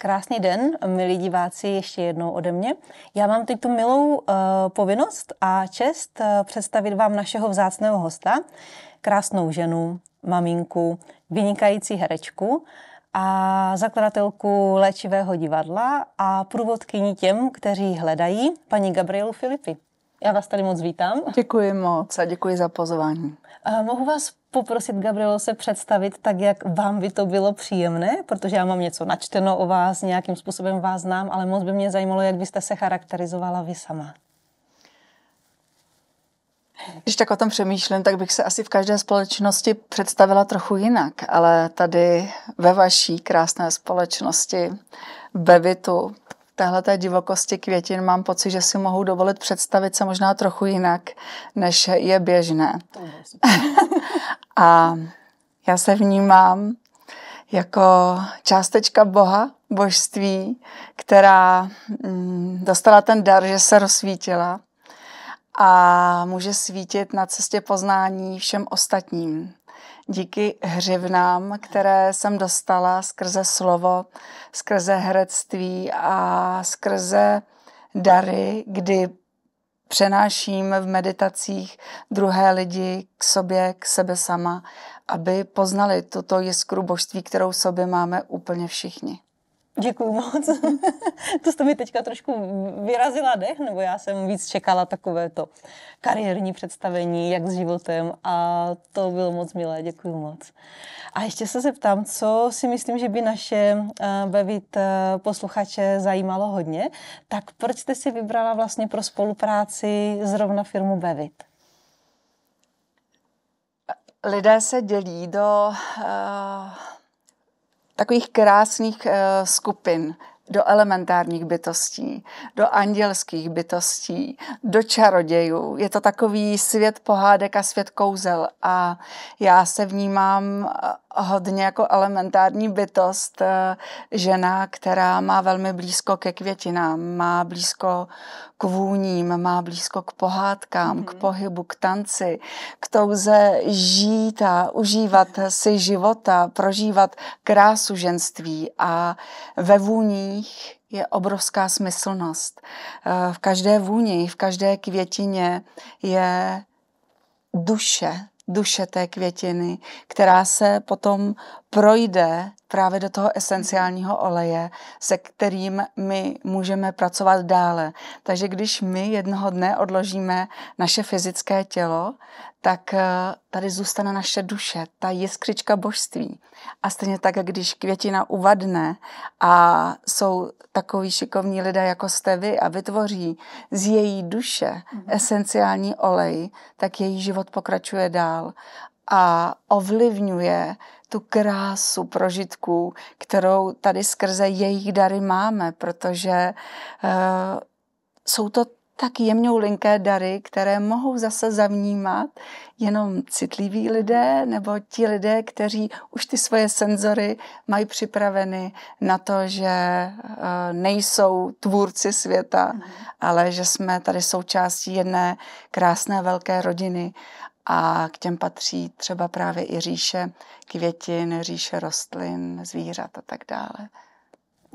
Krásný den, milí diváci, ještě jednou ode mě. Já mám teď tu milou povinnost a čest představit vám našeho vzácného hosta, krásnou ženu, maminku, vynikající herečku a zakladatelku léčivého divadla a průvodkyni těm, kteří hledají, paní Gabrielu Filipi. Já vás tady moc vítám. Děkuji moc a děkuji za pozvání. Mohu vás poprosit, Gabrielo, se představit tak, jak vám by to bylo příjemné, protože já mám něco načteno o vás, nějakým způsobem vás znám, ale moc by mě zajímalo, jak byste se charakterizovala vy sama. Když tak o tom přemýšlím, tak bych se asi v každé společnosti představila trochu jinak, ale tady ve vaší krásné společnosti, Bevitu, téhleté divokosti květin mám pocit, že si mohu dovolit představit se možná trochu jinak, než je běžné. A já se vnímám jako částečka Boha, božství, která dostala ten dar, že se rozsvítila a může svítit na cestě poznání všem ostatním. Díky hřivnám, které jsem dostala skrze slovo, skrze herectví a skrze dary, kdy přenáším v meditacích druhé lidi k sobě, k sebe sama, aby poznali tuto jiskru božství, kterou v sobě máme úplně všichni. Děkuju moc. To jste mi teďka trošku vyrazila dech, nebo já jsem víc čekala takové to kariérní představení, jak s životem, a to bylo moc milé, děkuju moc. A ještě se zeptám, co si myslím, že by naše Bevit posluchače zajímalo hodně, tak proč jste si vybrala vlastně pro spolupráci zrovna firmu Bevit? Lidé se dělí do takových krásných skupin, do elementárních bytostí, do andělských bytostí, do čarodějů. Je to takový svět pohádek a svět kouzel a já se vnímám hodně jako elementární bytost, žena, která má velmi blízko ke květinám, má blízko k vůním, má blízko k pohádkám, k pohybu, k tanci, k touze žít a užívat si života, prožívat krásu ženství a ve vůních je obrovská smyslnost. V každé vůni, v každé květině je duše té květiny, která se potom projde právě do toho esenciálního oleje, se kterým my můžeme pracovat dále. Takže když my jednoho dne odložíme naše fyzické tělo, tak tady zůstane naše duše, ta jiskřička božství. A stejně tak, když květina uvadne a jsou takoví šikovní lidé, jako jste vy, a vytvoří z její duše esenciální olej, tak její život pokračuje dál a ovlivňuje tu krásu prožitků, kterou tady skrze jejich dary máme, protože jsou to tak jemňoulinké dary, které mohou zase zavnímat jenom citliví lidé nebo ti lidé, kteří už ty svoje senzory mají připraveny na to, že nejsou tvůrci světa, ale že jsme tady součástí jedné krásné velké rodiny a k těm patří třeba právě i říše květin, říše rostlin, zvířat a tak dále.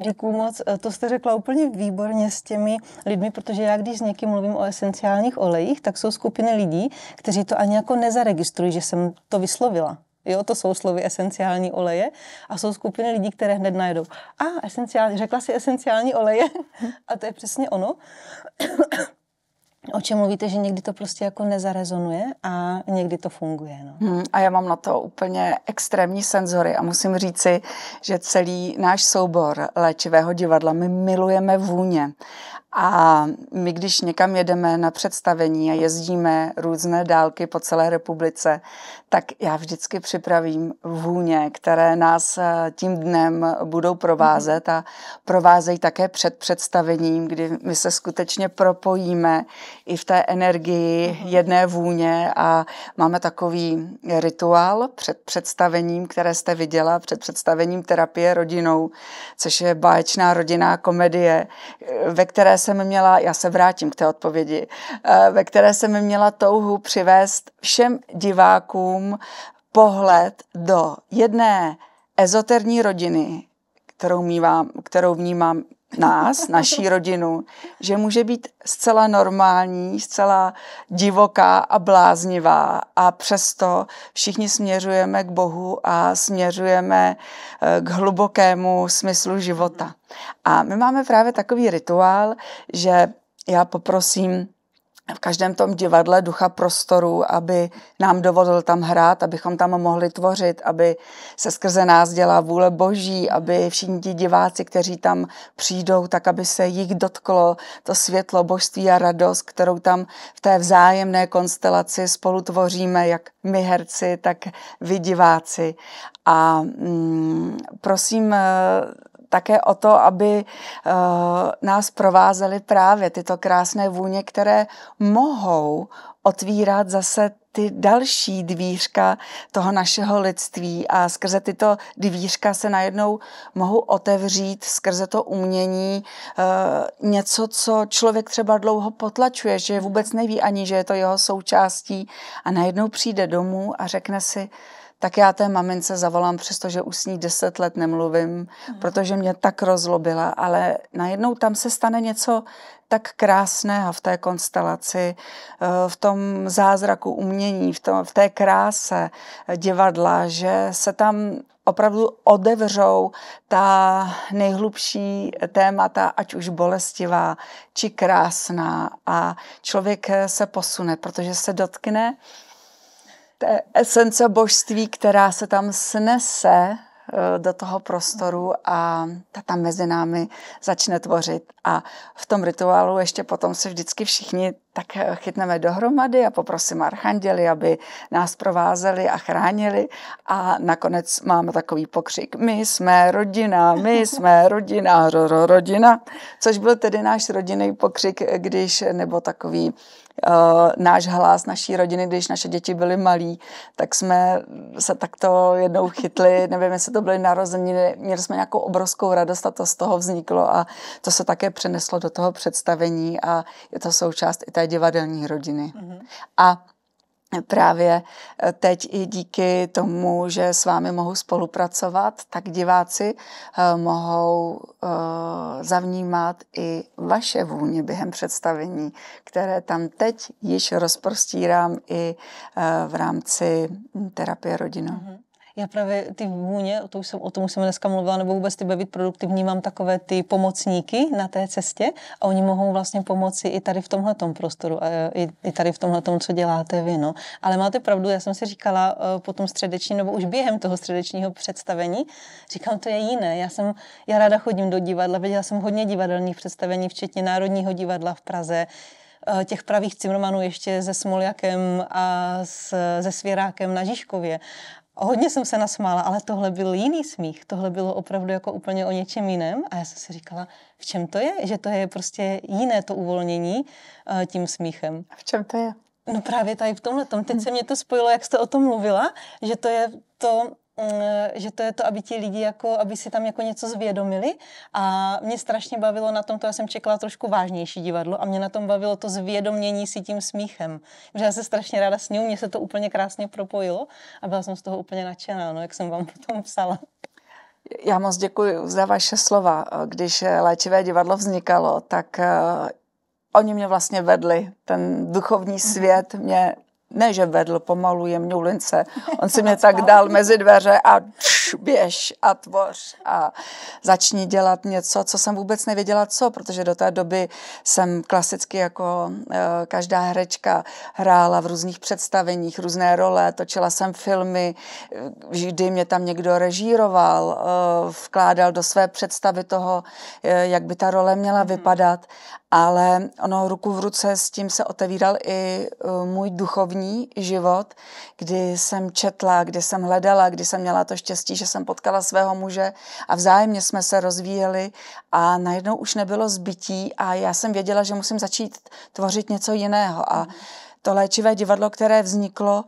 Děkuju moc. To jste řekla úplně výborně s těmi lidmi, protože já, když s někým mluvím o esenciálních olejích, tak jsou skupiny lidí, kteří to ani jako nezaregistrují, že jsem to vyslovila. Jo, to jsou slovy esenciální oleje a jsou skupiny lidí, které hned najedou. Řekla si esenciální oleje a to je přesně ono. O čem mluvíte, že někdy to prostě jako nezarezonuje a někdy to funguje. No. A já mám na to úplně extrémní senzory a musím říci, že celý náš soubor léčivého divadla, my milujeme vůně. A my, když někam jedeme na představení a jezdíme různé dálky po celé republice, tak já vždycky připravím vůně, které nás tím dnem budou provázet a provázejí také před představením, kdy my se skutečně propojíme i v té energii jedné vůně a máme takový rituál před představením, které jste viděla, před představením Terapie rodinou, což je báječná rodinná komedie, ve které jsem měla, já se vrátím k té odpovědi, ve které jsem měla touhu přivést všem divákům pohled do jedné ezoterní rodiny, kterou vnímám nás, naší rodinu, že může být zcela normální, zcela divoká a bláznivá a přesto všichni směřujeme k Bohu a směřujeme k hlubokému smyslu života. A my máme právě takový rituál, že já poprosím v každém tom divadle ducha prostoru, aby nám dovolil tam hrát, abychom tam mohli tvořit, aby se skrze nás dělá vůle Boží, aby všichni ti diváci, kteří tam přijdou, tak aby se jich dotklo to světlo božství a radost, kterou tam v té vzájemné konstelaci spolu tvoříme, jak my herci, tak vy diváci. A prosím také o to, aby nás provázely právě tyto krásné vůně, které mohou otvírat zase ty další dvířka toho našeho lidství a skrze tyto dvířka se najednou mohou otevřít skrze to umění něco, co člověk třeba dlouho potlačuje, že vůbec neví ani, že je to jeho součástí a najednou přijde domů a řekne si, tak já té mamince zavolám, přestože už s ní 10 let nemluvím, protože mě tak rozlobila, ale najednou tam se stane něco tak krásného v té konstelaci, v tom zázraku umění, v té kráse divadla, že se tam opravdu otevřou ta nejhlubší témata, ať už bolestivá, či krásná a člověk se posune, protože se dotkne té esence božství, která se tam snese do toho prostoru a ta tam mezi námi začne tvořit. A v tom rituálu ještě potom se vždycky všichni tak chytneme dohromady a poprosím archanděli, aby nás provázeli a chránili. A nakonec máme takový pokřik. My jsme rodina, rodina. Což byl tedy náš rodinný pokřik, nebo takový náš hlas naší rodiny, když naše děti byly malí, tak jsme se takto jednou chytli, nevím, jestli to byly narozeniny, měli jsme nějakou obrovskou radost a to z toho vzniklo a to se také přeneslo do toho představení a je to součást i té divadelní rodiny. A právě teď i díky tomu, že s vámi mohu spolupracovat, tak diváci mohou zavnímat i vaše vůně během představení, které tam teď již rozprostírám i v rámci terapie rodinou. Já právě ty vůně, o tom už jsem dneska mluvila, nebo vůbec ty bavit produktivní, mám takové ty pomocníky na té cestě a oni mohou vlastně pomoci i tady v tomhletom prostoru a i tady v tomhletom, co děláte vy, no. Ale máte pravdu, já jsem si říkala po tom středečním, nebo už během toho středečního představení, říkám, to je jiné. Já ráda chodím do divadla, viděla jsem hodně divadelních představení, včetně Národního divadla v Praze, těch pravých Cimrmanů ještě se Smoljakem a se Svěrákem na Žižkově. Hodně jsem se nasmála, ale tohle byl jiný smích. Tohle bylo opravdu jako úplně o něčem jiném. A já jsem si říkala, v čem to je? Že to je prostě jiné to uvolnění tím smíchem. V čem to je? No právě tady v tomhletom. Teď se mě to spojilo, jak jste o tom mluvila, že to je to, aby ti lidi aby si tam jako něco zvědomili a mě strašně bavilo na tom, já jsem čekala trošku vážnější divadlo a mě na tom bavilo to zvědomění si tím smíchem. Protože já se strašně ráda sním, mně se to úplně krásně propojilo a byla jsem z toho úplně nadšená, no, jak jsem vám potom psala. Já moc děkuji za vaše slova. Když Léčivé divadlo vznikalo, tak oni mě vlastně vedli. Ten duchovní svět mě ne, že vedl pomalu jemňou lince. On si mě tak dal mezi dveře a běž a tvoř a začni dělat něco, co jsem vůbec nevěděla co, protože do té doby jsem klasicky jako každá herečka hrála v různých představeních, různé role, točila jsem filmy, vždy mě tam někdo režíroval, vkládal do své představy toho, jak by ta role měla vypadat, ale ono ruku v ruce s tím se otevíral i můj duchovní život, kdy jsem četla, kdy jsem hledala, kdy jsem měla to štěstí, že jsem potkala svého muže a vzájemně jsme se rozvíjeli a najednou už nebylo zbytí a já jsem věděla, že musím začít tvořit něco jiného a to Léčivé divadlo, které vzniklo,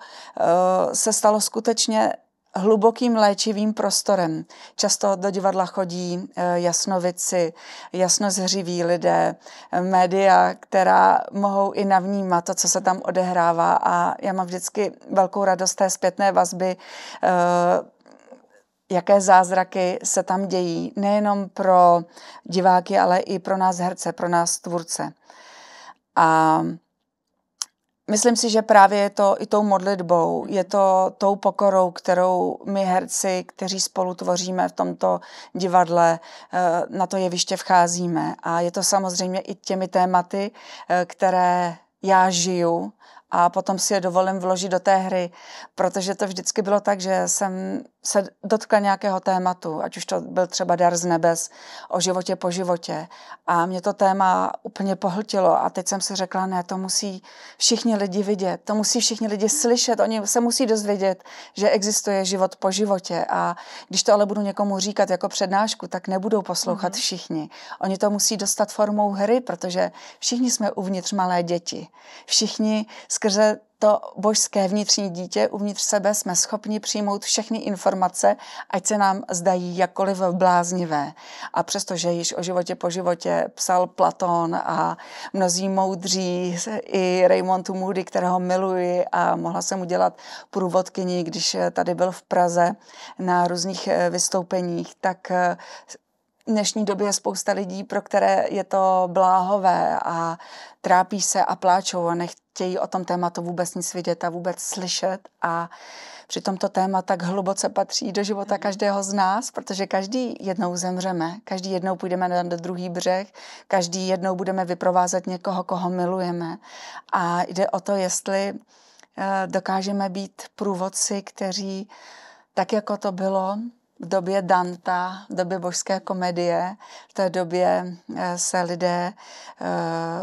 se stalo skutečně hlubokým léčivým prostorem. Často do divadla chodí jasnovici, jasnozřiví lidé, média, která mohou i navnímat to, co se tam odehrává a já mám vždycky velkou radost té zpětné vazby jaké zázraky se tam dějí, nejenom pro diváky, ale i pro nás herce, pro nás tvůrce. A myslím si, že právě je to i tou modlitbou, je to tou pokorou, kterou my herci, kteří spolu tvoříme v tomto divadle, na to jeviště vcházíme. A je to samozřejmě i těmi tématy, které já žiju a potom si je dovolím vložit do té hry, protože to vždycky bylo tak, že jsem se dotkla nějakého tématu, ať už to byl třeba Dar z nebes, o životě po životě. A mě to téma úplně pohltilo a teď jsem si řekla, ne, to musí všichni lidi vidět, to musí všichni lidi slyšet, oni se musí dozvědět, že existuje život po životě a když to ale budu někomu říkat jako přednášku, tak nebudou poslouchat všichni. Oni to musí dostat formou hry, protože všichni jsme uvnitř malé děti. Všichni skrze to božské vnitřní dítě uvnitř sebe jsme schopni přijmout všechny informace, ať se nám zdají jakkoliv bláznivé. A přestože již o životě po životě psal Platón a mnozí moudří, i Raymond Moody, kterého miluji a mohla jsem udělat průvodkyni, když tady byl v Praze na různých vystoupeních, tak v dnešní době je spousta lidí, pro které je to bláhové a trápí se a pláčou a nechtějí o tom tématu vůbec nic vidět a vůbec slyšet. A přitom to téma tak hluboce patří do života každého z nás, protože každý jednou zemřeme, každý jednou půjdeme na druhý břeh, každý jednou budeme vyprovázet někoho, koho milujeme. A jde o to, jestli dokážeme být průvodci, kteří, tak jako to bylo v době Danta, v době božské komedie, v té době se lidé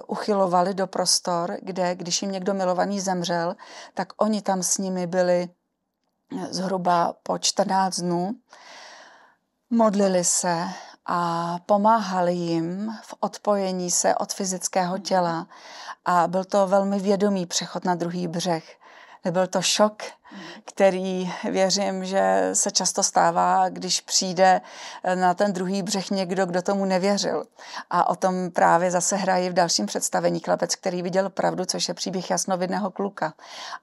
uchylovali do prostor, kde když jim někdo milovaný zemřel, tak oni tam s nimi byli zhruba po 14 dnů, modlili se a pomáhali jim v odpojení se od fyzického těla. A byl to velmi vědomý přechod na druhý břeh. Nebyl to šok, který věřím, že se často stává, když přijde na ten druhý břeh někdo, kdo tomu nevěřil. A o tom právě zase hrají v dalším představení Chlapec, který viděl pravdu, což je příběh jasnovidného kluka.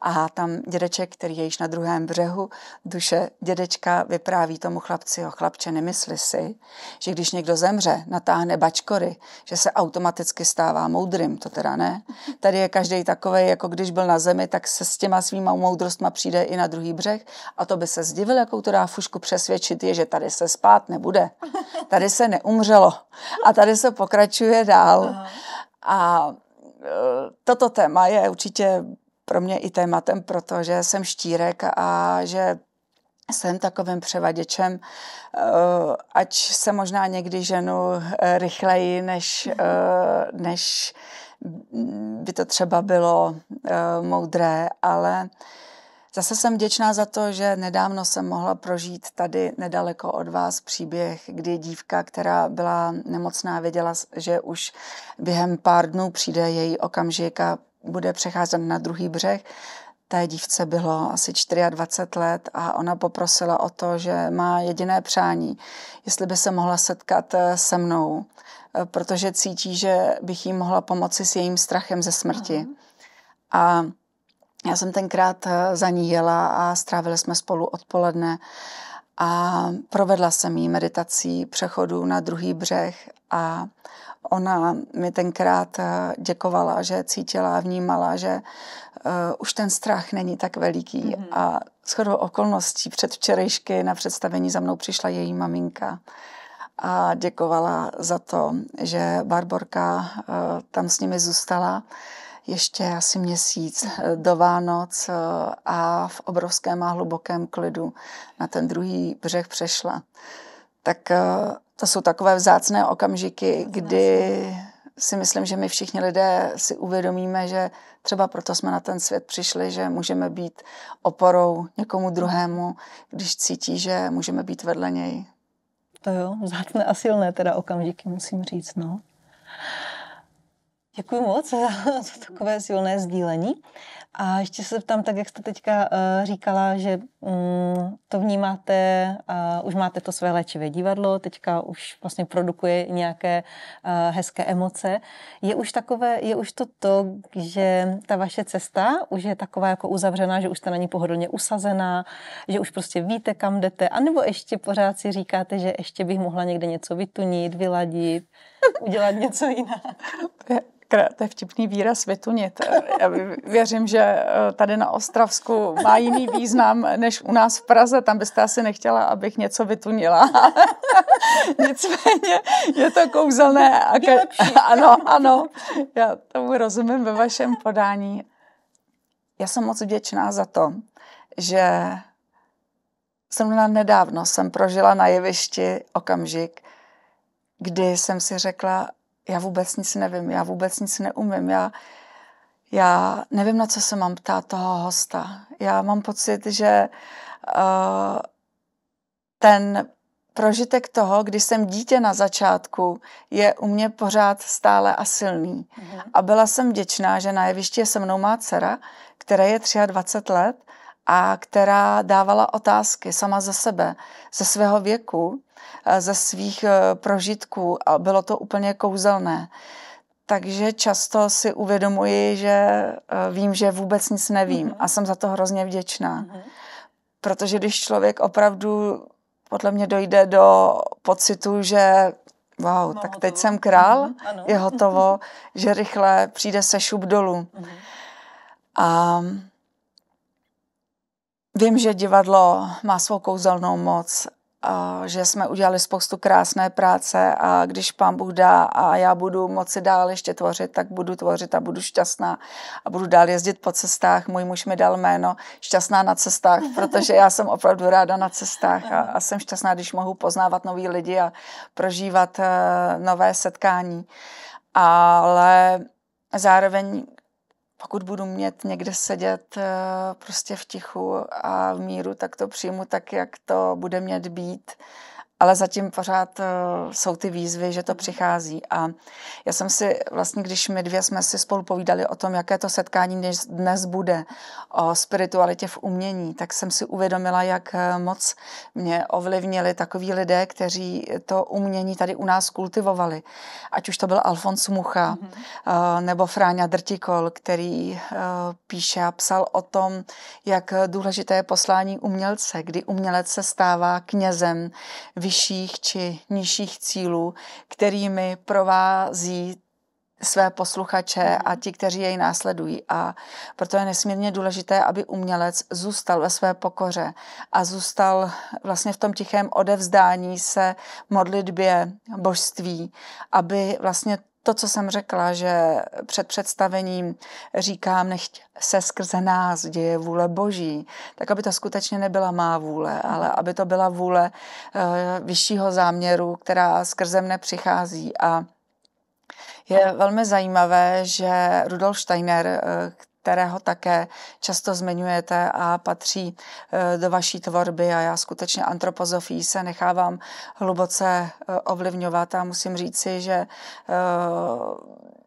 A tam dědeček, který je již na druhém břehu, duše dědečka vypráví tomu chlapci, chlapče, nemysli si, že když někdo zemře, natáhne bačkory, že se automaticky stává moudrým, to teda ne. Tady je každý takovej, jako když byl na zemi, tak se s těma svýma moudrostma přijde i na druhý břeh a to by se zdivil, jakou to dá fušku přesvědčit je, že tady se spát nebude. Tady se neumřelo a tady se pokračuje dál. A toto téma je určitě pro mě i tématem, protože jsem štírek a že jsem takovým převaděčem, ať se možná někdy ženu rychleji, než by to třeba bylo moudré, ale zase jsem vděčná za to, že nedávno jsem mohla prožít tady nedaleko od vás příběh, kdy dívka, která byla nemocná, věděla, že už během pár dnů přijde její okamžik a bude přecházet na druhý břeh. Té dívce bylo asi 24 let a ona poprosila o to, že má jediné přání, jestli by se mohla setkat se mnou, protože cítí, že bych jí mohla pomoci s jejím strachem ze smrti. A já jsem tenkrát za ní jela a strávili jsme spolu odpoledne a provedla jsem jí meditací přechodu na druhý břeh a ona mi tenkrát děkovala, že cítila a vnímala, že už ten strach není tak veliký. A shodou okolností předvčerejšky na představení za mnou přišla její maminka a děkovala za to, že Barborka tam s nimi zůstala ještě asi měsíc do Vánoc a v obrovském a hlubokém klidu na ten druhý břeh přešla. Tak to jsou takové vzácné okamžiky, kdy si myslím, že my všichni lidé si uvědomíme, že třeba proto jsme na ten svět přišli, že můžeme být oporou někomu druhému, když cítí, že můžeme být vedle něj. To jo, vzácné a silné teda okamžiky, musím říct, no. Děkuji moc za takové silné sdílení. A ještě se tam, tak jak jste teďka říkala, že to vnímáte, už máte to své léčivé divadlo, teďka už vlastně produkuje nějaké hezké emoce. Je už to, že ta vaše cesta už je taková jako uzavřená, že už jste na ní pohodlně usazená, že už prostě víte, kam jdete, anebo ještě pořád si říkáte, že ještě bych mohla někde něco vytunit, vyladit, udělat něco jiného? To je vtipný výraz vytunit. Já věřím, že tady na Ostravsku má jiný význam než u nás v Praze. Tam byste asi nechtěla, abych něco vytunila. Nicméně je to kouzelné. Ano. Já tomu rozumím ve vašem podání. Já jsem moc vděčná za to, že nedávno jsem prožila na jevišti okamžik, kdy jsem si řekla, já vůbec nic nevím, já vůbec nic neumím, já nevím, na co se mám ptát toho hosta. Já mám pocit, že ten prožitek toho, když jsem dítě na začátku, je u mě pořád stále a silný. A byla jsem vděčná, že na jevišti je se mnou má dcera, která je 23 let a která dávala otázky sama ze sebe, ze svého věku, ze svých prožitků a bylo to úplně kouzelné. Takže často si uvědomuji, že vím, že vůbec nic nevím a jsem za to hrozně vděčná. Protože když člověk opravdu podle mě dojde do pocitu, že wow, tak teď jsem král, je hotovo, že rychle přijde se šup dolů. A vím, že divadlo má svou kouzelnou moc, že jsme udělali spoustu krásné práce a když Pán Bůh dá a já budu moci dál ještě tvořit, tak budu tvořit a budu šťastná a budu dál jezdit po cestách. Můj muž mi dal jméno Šťastná na cestách, protože já jsem opravdu ráda na cestách a jsem šťastná, když mohu poznávat nový lidi a prožívat nové setkání. Ale zároveň pokud budu mít někde sedět prostě v tichu a v míru, tak to přijmu tak, jak to bude mět být. Ale zatím pořád jsou ty výzvy, že to přichází. A já jsem si vlastně, když my dvě jsme si spolu povídali o tom, jaké to setkání dnes bude, o spiritualitě v umění, tak jsem si uvědomila, jak moc mě ovlivnili takoví lidé, kteří to umění tady u nás kultivovali. Ať už to byl Alfons Mucha, nebo Fráňa Drtikol, který píše a psal o tom, jak důležité je poslání umělce, kdy umělec se stává knězem vyšších či nižších cílů, kterými provází své posluchače a ti, kteří jej následují. A proto je nesmírně důležité, aby umělec zůstal ve své pokoře a zůstal vlastně v tom tichém odevzdání se modlitbě, božství, aby vlastně to, co jsem řekla, že před představením říkám, nechť se skrze nás děje vůle Boží, tak aby to skutečně nebyla má vůle, ale aby to byla vůle vyššího záměru, která skrze mne přichází. A je velmi zajímavé, že Rudolf Steiner, kterého také často zmiňujete a patří do vaší tvorby a já skutečně antropozofií se nechávám hluboce ovlivňovat a musím říci, že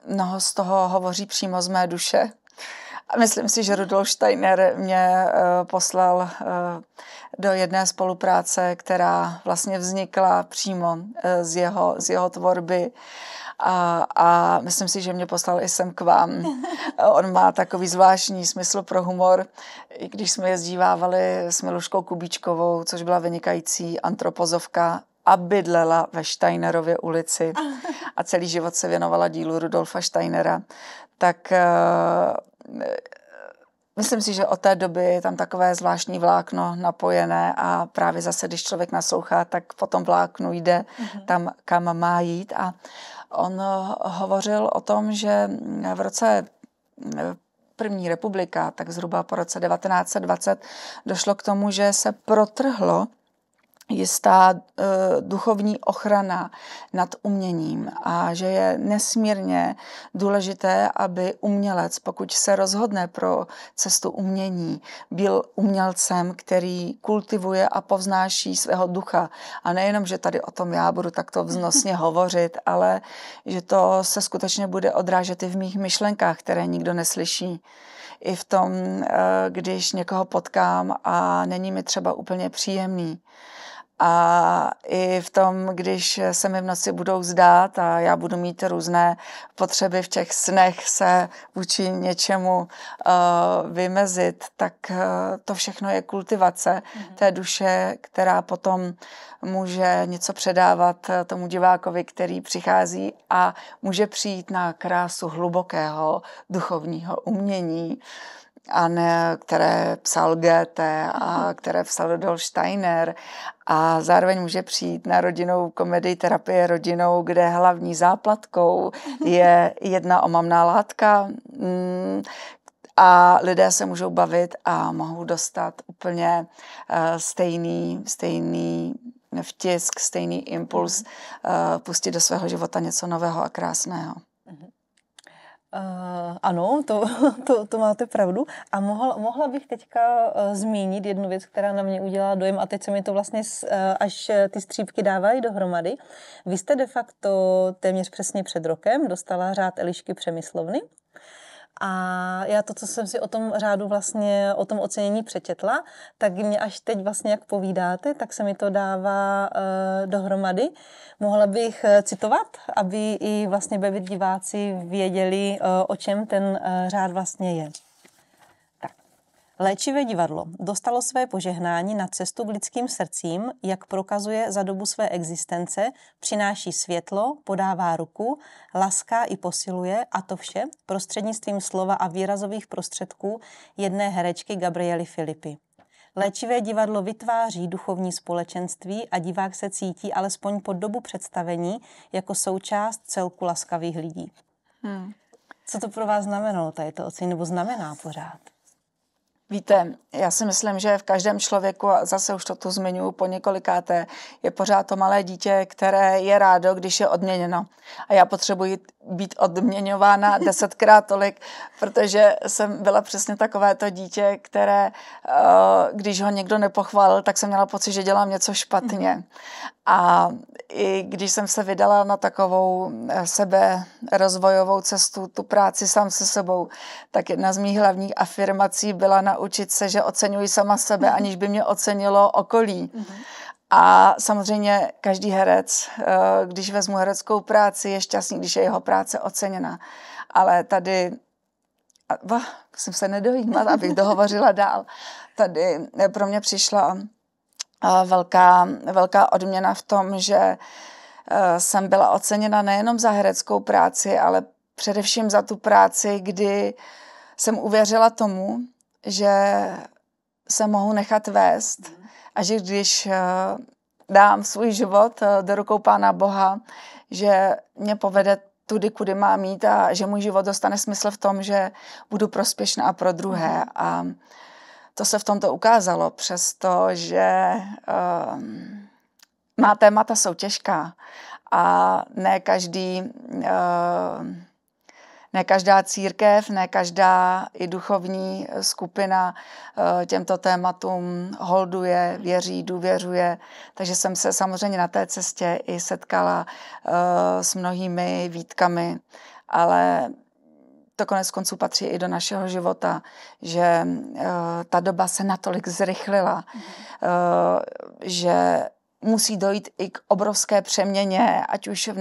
mnoho z toho hovoří přímo z mé duše. A myslím si, že Rudolf Steiner mě poslal do jedné spolupráce, která vlastně vznikla přímo z jeho tvorby. A myslím si, že mě poslal i sem k vám. On má takový zvláštní smysl pro humor, i když jsme jezdívávali s Miluškou Kubíčkovou, což byla vynikající antropozovka a bydlela ve Steinerově ulici a celý život se věnovala dílu Rudolfa Steinera, tak myslím si, že od té doby je tam takové zvláštní vlákno napojené a právě zase, když člověk naslouchá, tak po tom vláknu jde tam, kam má jít. A on hovořil o tom, že v roce první republika, tak zhruba po roce 1920, došlo k tomu, že se protrhlo jistá duchovní ochrana nad uměním a že je nesmírně důležité, aby umělec, pokud se rozhodne pro cestu umění, byl umělcem, který kultivuje a povznáší svého ducha. A nejenom, že tady o tom já budu takto vznosně hovořit, ale že to se skutečně bude odrážet i v mých myšlenkách, které nikdo neslyší. I v tom, když někoho potkám a není mi třeba úplně příjemný. A i v tom, když se mi v noci budou zdát a já budu mít různé potřeby v těch snech se vůči něčemu vymezit, tak to všechno je kultivace té duše, která potom může něco předávat tomu divákovi, který přichází a může přijít na krásu hlubokého duchovního umění, a ne, které psal Goethe a které psal Rudolf Steiner, a zároveň může přijít na rodinnou komedii Terapie rodinou, kde hlavní záplatkou je jedna omamná látka a lidé se můžou bavit a mohou dostat úplně stejný vtisk, stejný impuls, pustit do svého života něco nového a krásného. Ano, to máte pravdu. A mohla bych teďka zmínit jednu věc, která na mě udělala dojem, a teď se mi to vlastně až ty střípky dávají dohromady. Vy jste de facto téměř přesně před rokem dostala řád Elišky Přemyslovny. A já to, co jsem si o tom řádu vlastně, o tom ocenění přečetla, tak mě až teď vlastně, jak povídáte, tak se mi to dává dohromady. Mohla bych citovat, aby i vlastně diváci věděli, o čem ten řád vlastně je. Léčivé divadlo dostalo své požehnání na cestu k lidským srdcím, jak prokazuje za dobu své existence, přináší světlo, podává ruku, laská i posiluje, a to vše prostřednictvím slova a výrazových prostředků jedné herečky Gabriely Filipy. Léčivé divadlo vytváří duchovní společenství a divák se cítí alespoň po dobu představení jako součást celku laskavých lidí. Co to pro vás znamenalo tady to ocenění, nebo znamená pořád? Víte, já si myslím, že v každém člověku, a zase už to tu zmiňuji po několikáté, je pořád to malé dítě, které je rádo, když je odměněno. A já potřebuji být odměňována 10krát tolik, protože jsem byla přesně takové to dítě, které, když ho někdo nepochválil, tak jsem měla pocit, že dělám něco špatně. A i když jsem se vydala na takovou seberozvojovou cestu, tu práci sám se sebou, tak jedna z mých hlavních afirmací byla naučit se, že oceňuji sama sebe, aniž by mě ocenilo okolí. A samozřejmě každý herec, když vezmu hereckou práci, je šťastný, když je jeho práce oceněna. Ale tady, musím se nedojímat, abych dohovořila dál, tady pro mě přišla velká odměna v tom, že jsem byla oceněna nejenom za hereckou práci, ale především za tu práci, kdy jsem uvěřila tomu, že se mohu nechat vést a že když dám svůj život do rukou Pána Boha, že mě povede tudy, kudy mám jít a že můj život dostane smysl v tom, že budu prospěšná pro druhé. A to se v tomto ukázalo, přestože má témata jsou těžká a ne každá církev, ne každá i duchovní skupina těmto tématům holduje, věří, důvěřuje. Takže jsem se samozřejmě na té cestě i setkala s mnohými výtkami, ale to konec konců patří i do našeho života, že ta doba se natolik zrychlila, že musí dojít i k obrovské přeměně, ať už v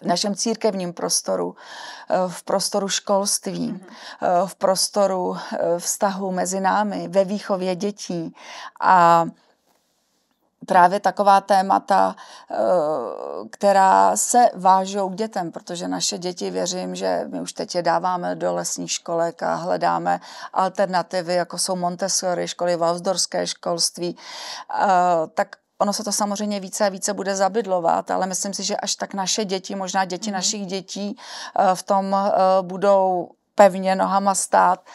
našem církevním prostoru, v prostoru školství, v prostoru vztahu mezi námi, ve výchově dětí. A právě taková témata, která se vážou k dětem, protože naše děti, věřím, že my už teď je dáváme do lesních školek a hledáme alternativy, jako jsou Montessori školy, Waldorfské školství, tak ono se to samozřejmě více a více bude zabydlovat, ale myslím si, že až tak naše děti, možná děti našich dětí v tom budou pevně nohama stát,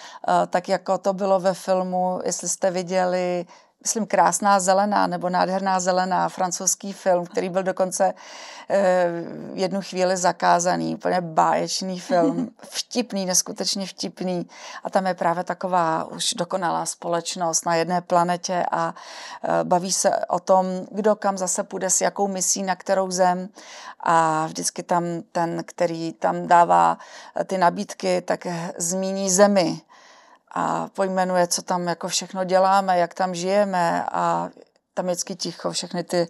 tak jako to bylo ve filmu, jestli jste viděli myslím, Krásná zelená nebo Nádherná zelená, francouzský film, který byl dokonce jednu chvíli zakázaný, úplně báječný film, vtipný, neskutečně vtipný. A tam je právě taková už dokonalá společnost na jedné planetě a baví se o tom, kdo kam zase půjde, s jakou misí, na kterou zem. A vždycky tam ten, který tam dává ty nabídky, tak zmíní zemi a pojmenuje, co tam jako všechno děláme, jak tam žijeme a tam je vždycky ticho, všechny ty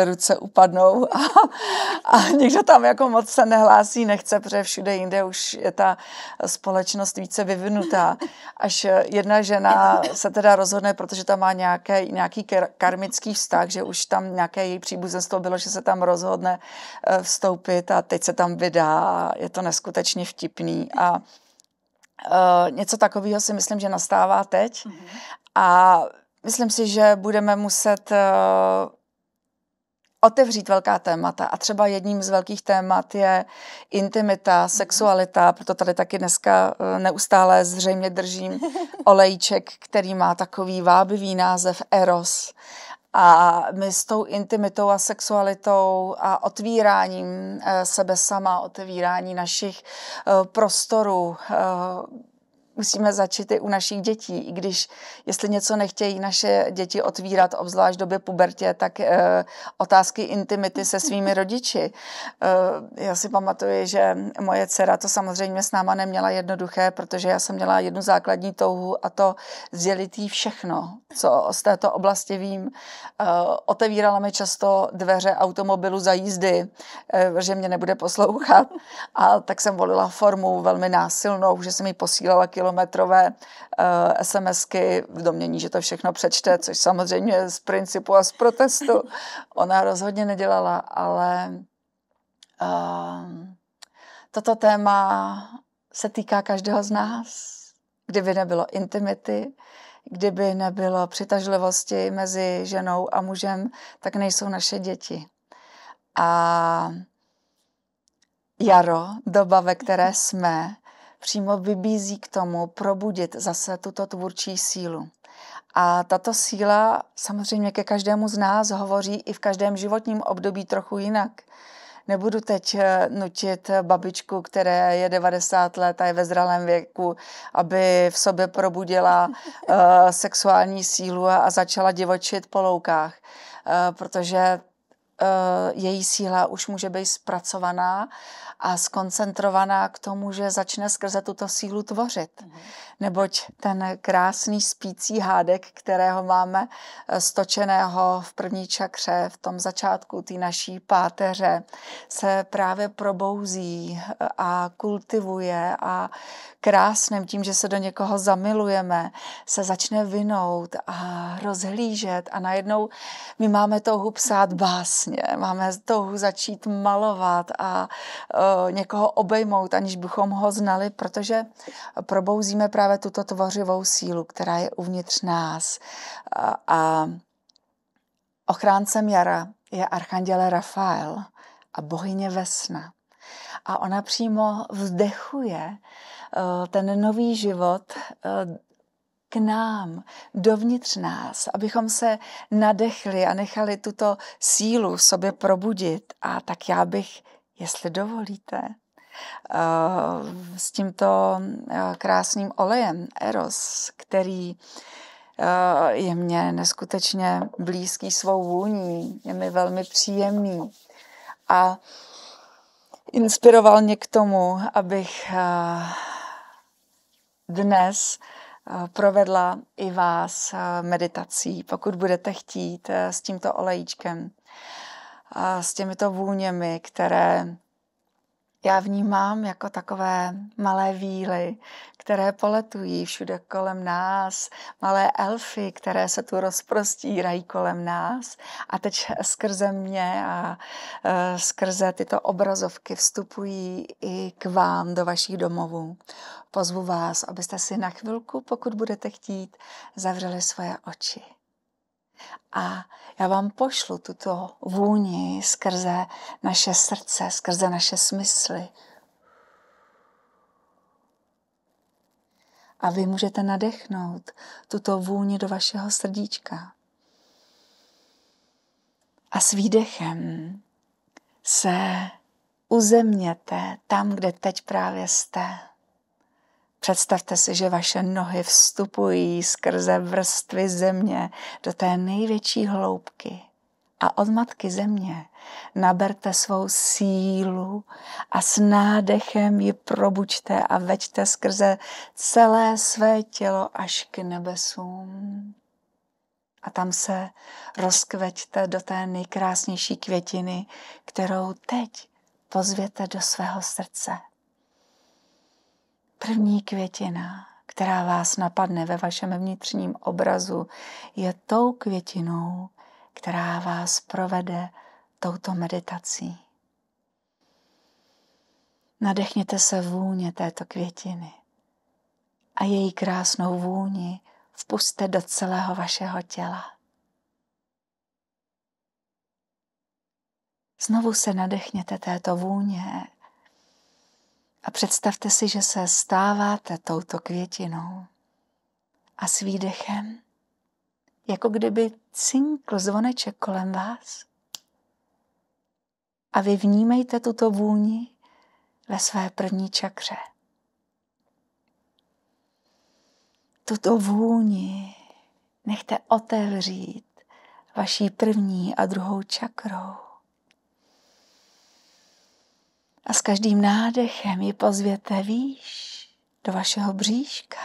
ruce upadnou a nikdo tam jako moc se nehlásí, nechce, protože všude jinde už je ta společnost více vyvinutá. Až jedna žena se teda rozhodne, protože tam má nějaký karmický vztah, že už tam nějaké její příbuzenstvo bylo, že se tam rozhodne vstoupit a teď se tam vydá a je to neskutečně vtipný a něco takového si myslím, že nastává teď a myslím si, že budeme muset otevřít velká témata a třeba jedním z velkých témat je intimita, sexualita, proto tady taky dneska neustále zřejmě držím olejček, který má takový vábivý název Eros. A my s tou intimitou a sexualitou a otvíráním sebe sama, otevírání našich prostorů, musíme začít i u našich dětí, i když, jestli něco nechtějí naše děti otvírat, obzvlášť v době pubertě, tak otázky intimity se svými rodiči. Já si pamatuju, že moje dcera to samozřejmě s náma neměla jednoduché, protože já jsem měla jednu základní touhu a to sdělit jí všechno, co z této oblasti vím. Otevírala mi často dveře automobilu za jízdy, že mě nebude poslouchat. A tak jsem volila formu velmi násilnou, že jsem jí posílala kilometrové SMSky v domnění, že to všechno přečte, což samozřejmě z principu a z protestu ona rozhodně nedělala, ale toto téma se týká každého z nás. Kdyby nebylo intimity, kdyby nebylo přitažlivosti mezi ženou a mužem, tak nejsou naše děti. A jaro, doba, ve které jsme, přímo vybízí k tomu probudit zase tuto tvůrčí sílu. A tato síla samozřejmě ke každému z nás hovoří i v každém životním období trochu jinak. Nebudu teď nutit babičku, které je 90 let a je ve zralém věku, aby v sobě probudila sexuální sílu a začala divočit po loukách, protože její síla už může být zpracovaná a skoncentrovaná k tomu, že začne skrze tuto sílu tvořit. Neboť ten krásný spící hádek, kterého máme stočeného v první čakře, v tom začátku té naší páteře, se právě probouzí a kultivuje a krásným tím, že se do někoho zamilujeme, se začne vinout a rozhlížet a najednou my máme touhu psát básně, máme touhu začít malovat a někoho obejmout, aniž bychom ho znali, protože probouzíme právě tuto tvořivou sílu, která je uvnitř nás. A ochráncem jara je archanděl Rafael a bohyně Vesna. A ona přímo vdechuje ten nový život k nám, dovnitř nás, abychom se nadechli a nechali tuto sílu v sobě probudit. A tak já bych, jestli dovolíte, s tímto krásným olejem Eros, který je mně neskutečně blízký svou vůní, je mi velmi příjemný a inspiroval mě k tomu, abych dnes provedla i vás meditací, pokud budete chtít, s tímto olejčkem, s těmito vůněmi, které já vnímám jako takové malé víly, které poletují všude kolem nás, malé elfy, které se tu rozprostírají kolem nás a teď skrze mě a skrze tyto obrazovky vstupují i k vám do vašich domovů. Pozvu vás, abyste si na chvilku, pokud budete chtít, zavřeli svoje oči. A já vám pošlu tuto vůni skrze naše srdce, skrze naše smysly. A vy můžete nadechnout tuto vůni do vašeho srdíčka. A s výdechem se uzemněte tam, kde teď právě jste. Představte si, že vaše nohy vstupují skrze vrstvy země do té největší hloubky. A od matky země naberte svou sílu a s nádechem ji probuďte a veďte skrze celé své tělo až k nebesům. A tam se rozkveťte do té nejkrásnější květiny, kterou teď pozvěte do svého srdce. První květina, která vás napadne ve vašem vnitřním obrazu, je tou květinou, která vás provede touto meditací. Nadechněte se vůně této květiny a její krásnou vůni vpusťte do celého vašeho těla. Znovu se nadechněte této vůně a představte si, že se stáváte touto květinou a s výdechem, jako kdyby cinkl zvoneček kolem vás. A vy vnímejte tuto vůni ve své první čakře. Tuto vůni nechte otevřít vaší první a druhou čakrou. A s každým nádechem ji pozvěte výš do vašeho bříška,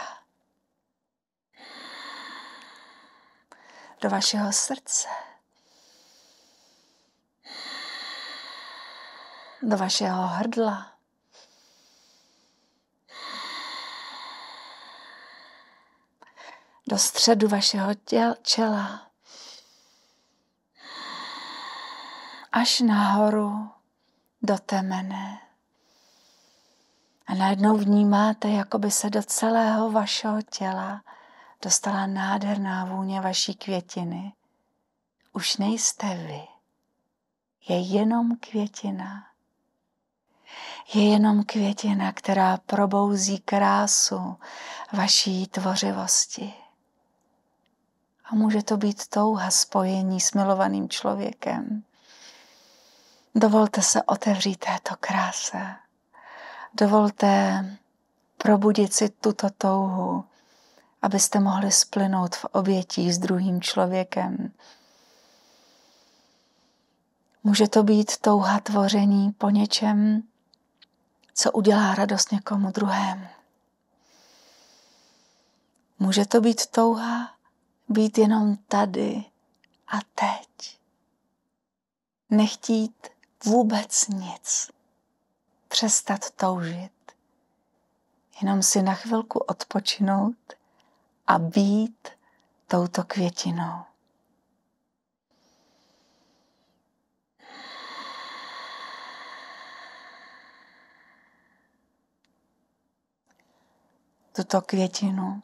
do vašeho srdce, do vašeho hrdla, do středu vašeho čela, až nahoru do temene. A najednou vnímáte, jako by se do celého vašeho těla dostala nádherná vůně vaší květiny. Už nejste vy. Je jenom květina. Je jenom květina, která probouzí krásu vaší tvořivosti. A může to být touha spojení s milovaným člověkem. Dovolte se otevřít této kráse. Dovolte probudit si tuto touhu, abyste mohli splynout v obětí s druhým člověkem. Může to být touha tvoření po něčem, co udělá radost někomu druhému. Může to být touha být jenom tady a teď. Nechtít vůbec nic. Přestat toužit. Jenom si na chvilku odpočinout a být touto květinou. Tuto květinu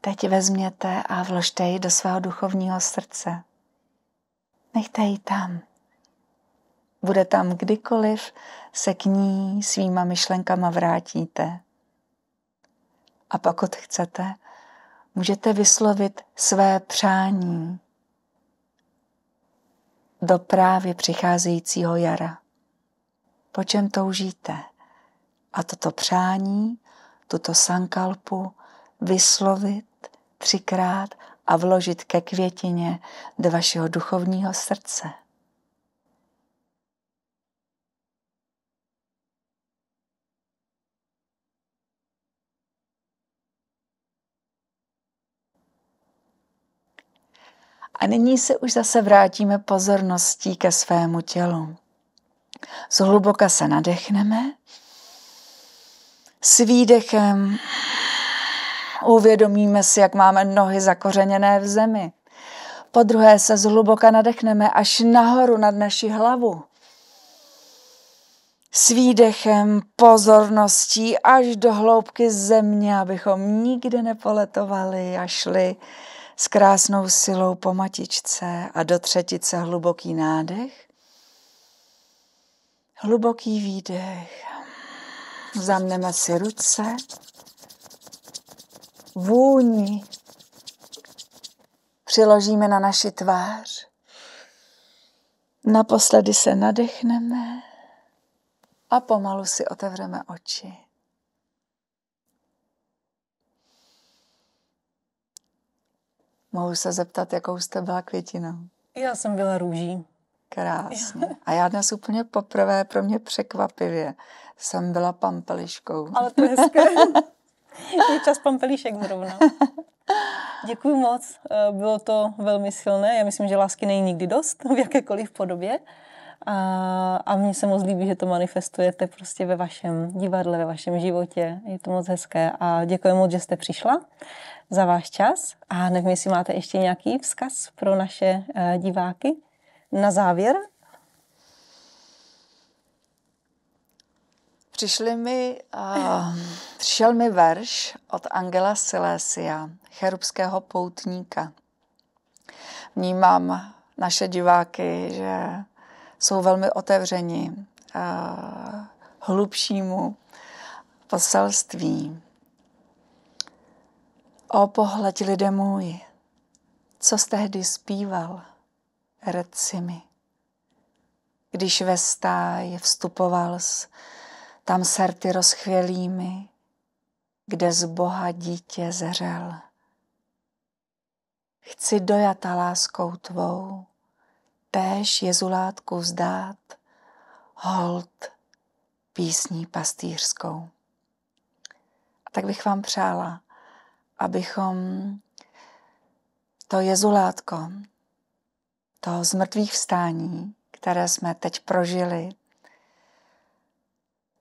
teď vezměte a vložte ji do svého duchovního srdce. Nechte ji tam. Bude tam kdykoliv se k ní svýma myšlenkama vrátíte. A pokud chcete, můžete vyslovit své přání do právě přicházejícího jara. Po čem toužíte? A toto přání, tuto sankalpu vyslovit 3krát a vložit ke květině do vašeho duchovního srdce. A nyní se už zase vrátíme pozorností ke svému tělu. Zhluboka se nadechneme. S výdechem uvědomíme si, jak máme nohy zakořeněné v zemi. Podruhé se zhluboka nadechneme až nahoru nad naši hlavu. S výdechem pozorností až do hloubky země, abychom nikde nepoletovali a šli s krásnou silou po matičce a do třetice hluboký nádech. Hluboký výdech. Zamneme si ruce. Vůni přiložíme na naši tvář. Naposledy se nadechneme a pomalu si otevřeme oči. Mohu se zeptat, jakou jste byla květinou? Já jsem byla růží. Krásně. A já dnes úplně poprvé, pro mě překvapivě, jsem byla pampeliškou. Ale to je hezké. Je čas pampelíšek zrovna. Děkuji moc, bylo to velmi silné. Já myslím, že lásky není nikdy dost v jakékoliv podobě. A mně se moc líbí, že to manifestujete prostě ve vašem divadle, ve vašem životě. Je to moc hezké a děkuji moc, že jste přišla za váš čas. A nevím, jestli máte ještě nějaký vzkaz pro naše diváky na závěr. Přišel mi verš od Angela Silesia, cherubského poutníka. Vnímám naše diváky, že jsou velmi otevřeni hlubšímu poselství. O pohleď, lidé můj, co jsi tehdy zpíval, reci mi. Když ve stáji vstupoval tam s rty rozchvělými, kde z Boha dítě zeřel. Chci dojata láskou tvou, též jezulátku vzdát, hold písní pastýřskou. A tak bych vám přála, abychom to jezulátko, to zmrtvých vstání, které jsme teď prožili,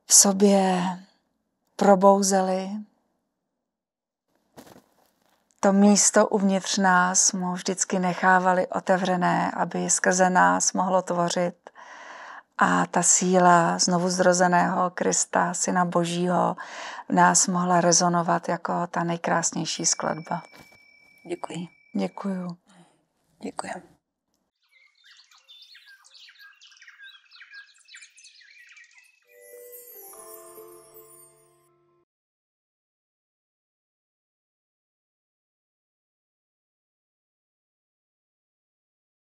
v sobě probouzeli, to místo uvnitř nás mu vždycky nechávali otevřené, aby skrze nás mohlo tvořit. A ta síla znovu zrozeného Krista, Syna Božího, v nás mohla rezonovat jako ta nejkrásnější skladba. Děkuji. Děkuju. Děkuji.